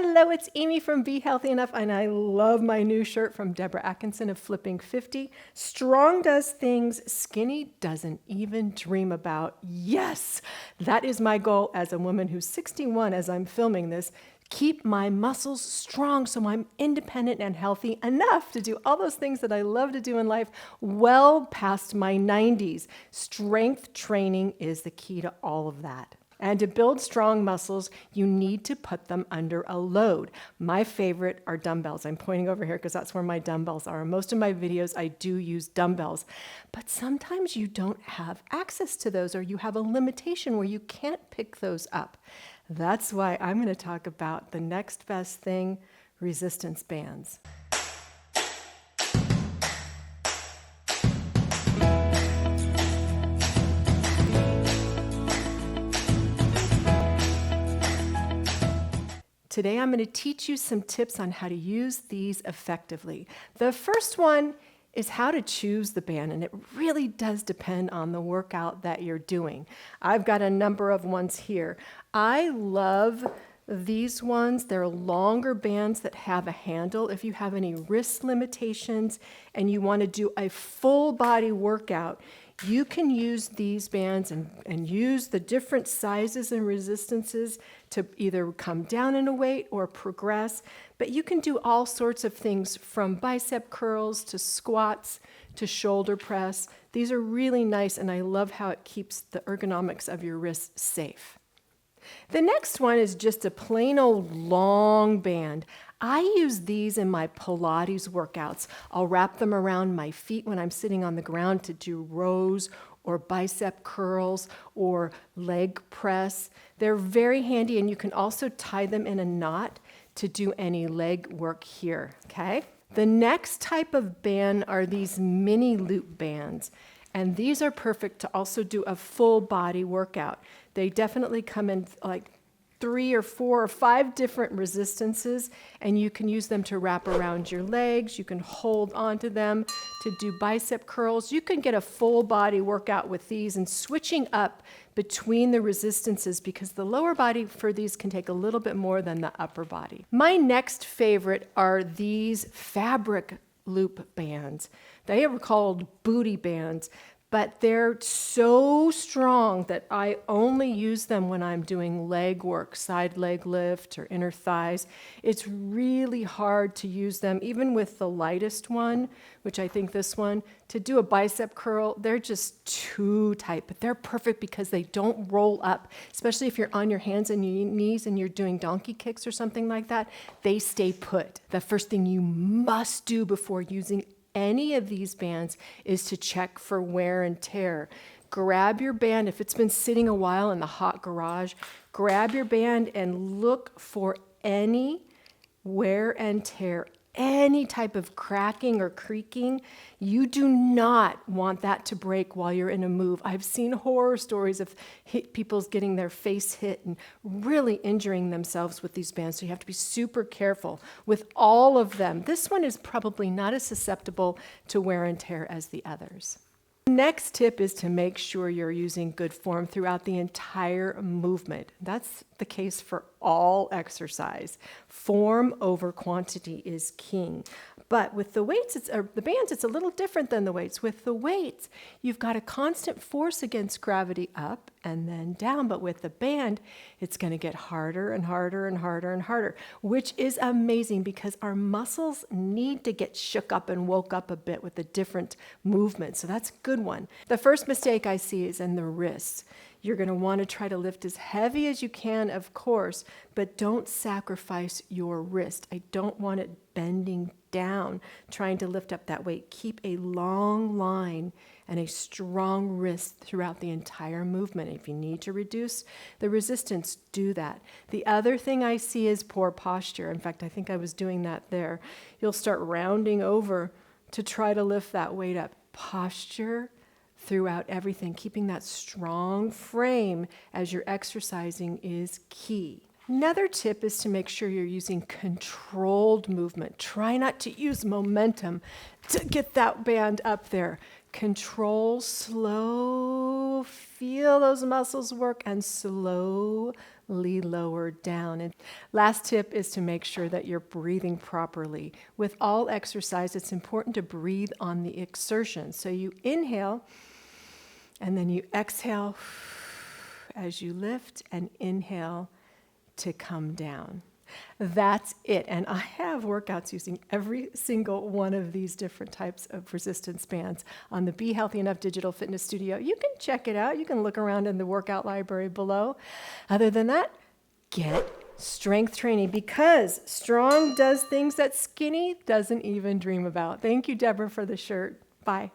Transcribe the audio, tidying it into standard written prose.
Hello, it's Amy from Be Healthy Enough, and I love my new shirt from Deborah Atkinson of Flipping 50. Strong does things skinny doesn't even dream about. Yes, that is my goal as a woman who's 61 as I'm filming this. Keep my muscles strong so I'm independent and healthy enough to do all those things that I love to do in life well past my 90s. Strength training is the key to all of that. And to build strong muscles, you need to put them under a load. My favorite are dumbbells. I'm pointing over here because that's where my dumbbells are. In most of my videos, I do use dumbbells. But sometimes you don't have access to those, or you have a limitation where you can't pick those up. That's why I'm going to talk about the next best thing, resistance bands. Today I'm going to teach you some tips on how to use these effectively. The first one is how to choose the band, and it really does depend on the workout that you're doing. I've got a number of ones here. I love these ones. They're longer bands that have a handle. If you have any wrist limitations and you want to do a full body workout, you can use these bands and use the different sizes and resistances to either come down in a weight or progress. But you can do all sorts of things from bicep curls to squats to shoulder press. These are really nice, and I love how it keeps the ergonomics of your wrists safe. The next one is just a plain old long band. I use these in my Pilates workouts. I'll wrap them around my feet when I'm sitting on the ground to do rows or bicep curls or leg press. They're very handy, and you can also tie them in a knot to do any leg work here, okay? The next type of band are these mini loop bands, and these are perfect to also do a full body workout. They definitely come in like 3 or 4 or 5 different resistances, and you can use them to wrap around your legs. You can hold onto them to do bicep curls. You can get a full body workout with these, and switching up between the resistances, because the lower body for these can take a little bit more than the upper body. My next favorite are these fabric loop bands. They are called booty bands, but they're so strong that I only use them when I'm doing leg work, side leg lift or inner thighs. It's really hard to use them, even with the lightest one, which I think this one, to do a bicep curl. They're just too tight, but they're perfect because they don't roll up, especially if you're on your hands and your knees and you're doing donkey kicks or something like that. They stay put. The first thing you must do before using any of these bands is to check for wear and tear. Grab your band. If it's been sitting a while in the hot garage, grab your band and look for any wear and tear, any type of cracking or creaking. You do not want that to break while you're in a move. I've seen horror stories of people getting their face hit and really injuring themselves with these bands, so you have to be super careful with all of them. This one is probably not as susceptible to wear and tear as the others. Next tip is to make sure you're using good form throughout the entire movement. That's the case for all exercise. Form over quantity is king. But with the weights, the bands, it's a little different than the weights. With the weights, you've got a constant force against gravity up and then down. But with the band, it's going to get harder and harder and harder and harder, which is amazing because our muscles need to get shook up and woke up a bit with the different movements. So that's a good one. The first mistake I see is in the wrists. You're going to want to try to lift as heavy as you can, of course, but don't sacrifice your wrist. I don't want it bending down trying to lift up that weight. Keep a long line and a strong wrist throughout the entire movement. If you need to reduce the resistance, do that. The other thing I see is poor posture. In fact, I think I was doing that there. You'll start rounding over to try to lift that weight up. Posture throughout everything, keeping that strong frame as you're exercising is key. Another tip is to make sure you're using controlled movement. Try not to use momentum to get that band up there. Control, slow, feel those muscles work, and slow lower down. And last tip is to make sure that you're breathing properly. With all exercise, it's important to breathe on the exertion. So you inhale, and then you exhale as you lift, and inhale to come down. That's it. And I have workouts using every single one of these different types of resistance bands on the Be Healthy Enough Digital Fitness Studio. You can check it out. You can look around in the workout library below. Other than that, get strength training, because strong does things that skinny doesn't even dream about. Thank you, Deborah, for the shirt. Bye.